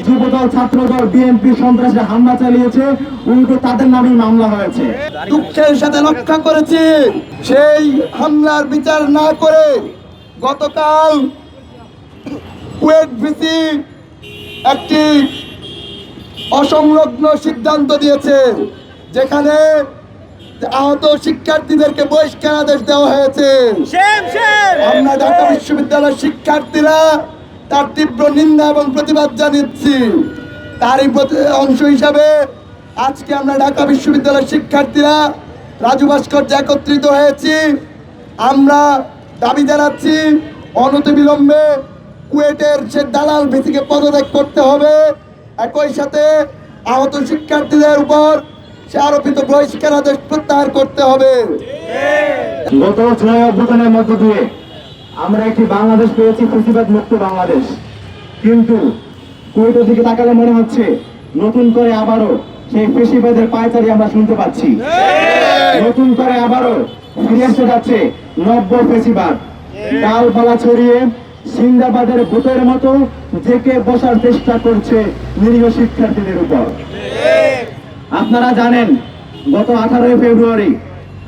যুবদল ছাত্রদল BNP সন্ত্রাসী হামলা চালিয়েছে, উল্টো তাদের নামে মামলা হয়েছে। দুঃখের সাথে লক্ষ্য করেছি সেই হামলার বিচার না করে গতকাল কুয়েট ভিসি একটি অসংলগ্ন সিদ্ধান্ত দিয়েছে, যেখানে আহত শিক্ষার্থীদেরকে বহিষ্কারাদেশ দেওয়া হয়েছে। আমরা ঢাকা বিশ্ববিদ্যালয়ের শিক্ষার্থীরা তার তীব্র নিন্দা এবং প্রতিবাদ জানাচ্ছি। তারই অংশ হিসাবে আজকে আমরা ঢাকা বিশ্ববিদ্যালয়ের শিক্ষার্থীরা রাজু ভাস্কর্যে একত্রিত হয়েছি। আমরা দাবি জানাচ্ছি অনতিবিলম্বে কুয়েটের সে দালাল ভিসিকে পদত্যাগ করতে হবে। একই সাথে আহত শিক্ষার্থীদের উপর সে আরোপিত বহিষ্কারাদেশ প্রত্যাহার করতে হবে। গত ৬ অভ্যুত্থানের মধ্য দিয়ে আমরা একটি বাংলাদেশ পেয়েছি, ফ্যাসিবাদ মুক্ত বাংলাদেশ। কিন্তু কুয়েটের দিকে তাকালে মনে হচ্ছে নতুন করে আবারও সেই ফ্যাসিবাদের পায়চারি আমরা শুনতে পাচ্ছি। নতুন করে আবারও ফিরে এসে যাচ্ছে নব্য ফ্যাসিবাদ, ডালপালা ছড়িয়ে সিন্দাবাদের ভূতের মতো জেকে বসার চেষ্টা করছে নিরীহ শিক্ষার্থীদের উপর। আপনারা জানেন গত 18 ফেব্রুয়ারি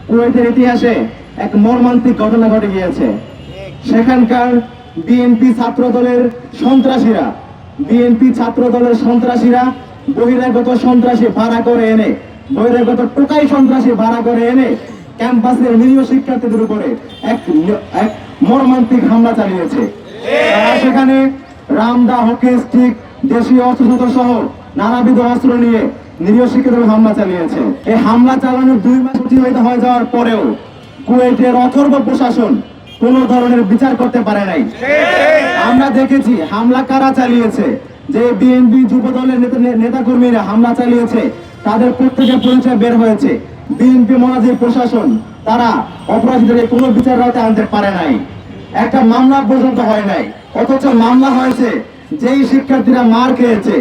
কুয়েটের ইতিহাসে এক মর্মান্তিক ঘটনা ঘটে গিয়েছে। সেখানকার বিএনপি ছাত্র দলের সন্ত্রাসীরা বহিরাগত সন্ত্রাসী ভাড়া করে এনে বহিরাগত টোকাই সন্ত্রাসী ভাড়া করে এনে ক্যাম্পাসের নিরীহ শিক্ষার্থীদের উপরে এক মর্মান্তিক হামলা চালিয়েছে। তারা সেখানে রামদা, হকি স্টিক, দেশীয় অস্ত্রশস্ত্র সহ নানাবিধ অস্ত্র নিয়ে নিরীহ শিক্ষার্থীদের হামলা চালিয়েছে। এই হামলা চালানোর 2 মাস অতিবাহিত হয়ে যাওয়ার পরেও কুয়েটের অথর্ব প্রশাসন কোন ধরনের বিচার করতে পারে নাই। আমরা দেখেছি হামলা কারা চালিয়েছে, যে বিএনপি যুব দলের নেতাকর্মীরা হামলা চালিয়েছে, তাদের প্রত্যেকের পরিচয় বের হয়েছে। বিএনপি মনাজির প্রশাসন তারা অপরাধীদের কোনো বিচার রাতে আনতে পারে নাই। একটা মামলা পর্যন্ত হয় নাই, অথচ মামলা হয়েছে যেই শিক্ষার্থীরা মার খেয়েছে,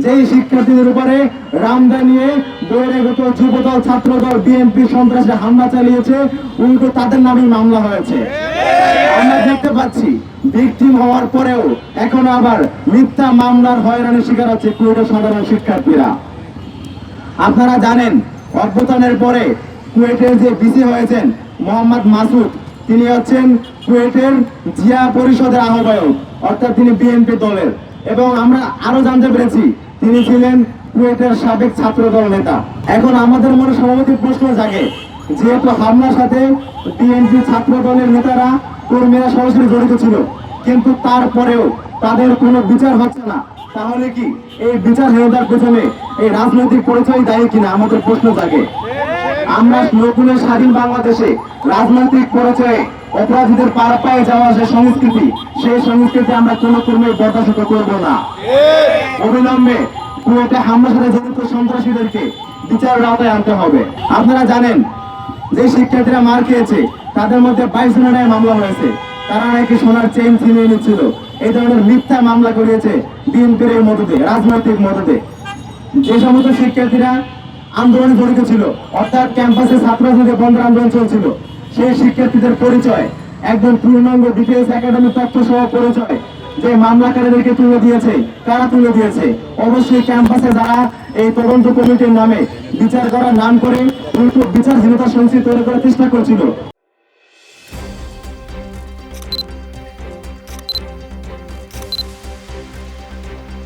যেই শিক্ষার্থীদের উপরে রামদা নিয়ে বহিরাগত যুবদল ছাত্রদল বিএনপি সন্ত্রাসী হামলা চালিয়েছে, উল্টো তাদের নামে মামলা হয়েছে। আমরা দেখতে পাচ্ছি ভিকটিম হওয়ার পরেও এখন আবার মিথ্যা মামলার হয়রানির শিকার হচ্ছে কুয়েটের সাধারণ শিক্ষার্থীরা। আপনারা জানেন অভ্যুত্থানের পরে কুয়েটের যে ভিসি হয়েছেন মোহাম্মদ মাসুদ, তিনি হচ্ছেন কুয়েটের জিয়া পরিষদের আহ্বায়ক, অর্থাৎ তিনি বিএনপি দলের। এবং আমরা আরো জানতে পেরেছি তিনি ছিলেন কুয়েটের সাবেক ছাত্রদল নেতা। এখন আমাদের মনে স্বাভাবিক প্রশ্ন জাগে, যেহেতু হামলার সাথে বিএনপি ছাত্র দলের নেতারা কর্মীরা সরাসরি জড়িত ছিল, কিন্তু তারপরেও তাদের কোনো বিচার হচ্ছে না, তাহলে কি এই বিচারহীনতার পেছনে এই রাজনৈতিক পরিচয় দায়ী কিনা আমাদের প্রশ্ন জাগে। আমরা নতুন স্বাধীন বাংলাদেশে রাজনৈতিক পরিচয়ে অপরাধীদের পার পায়ে যাওয়া যে সংস্কৃতি, সেই সংস্কৃতি আমরা কোনো কর্মী বরদাস্ত করব না। অবিলম্বে কুয়েটে হামলার সাথে জড়িত সন্ত্রাসীদেরকে বিচারের আওতায় আনতে হবে। আপনারা জানেন যে শিক্ষার্থীরা মার খেয়েছে তাদের মধ্যে 22 জনের মামলা হয়েছে। তারা নাকি সোনার চেইন ছিনিয়ে নিচ্ছিল, এই ধরনের মিথ্যা মামলা করিয়েছে বিএনপির এই মদতে, রাজনৈতিক মদতে। যে সমস্ত শিক্ষার্থীরা আন্দোলনে জড়িত ছিল, অর্থাৎ ক্যাম্পাসে ছাত্র রাজনীতি বন্ধ আন্দোলন চলছিল, সেই শিক্ষার্থীদের পরিচয় একদম পূর্ণাঙ্গ ডিটেলস একাডেমিক তথ্য সহ পরিচয় যে মামলাকারীদেরকে তুলে দিয়েছে, কারা তুলে দিয়েছে, অবশ্যই ক্যাম্পাসে যারা এই তদন্ত কমিটির নামে বিচার করার নাম করে উল্টো বিচারহীনতা সংস্কৃতি তৈরি করার চেষ্টা করছিল,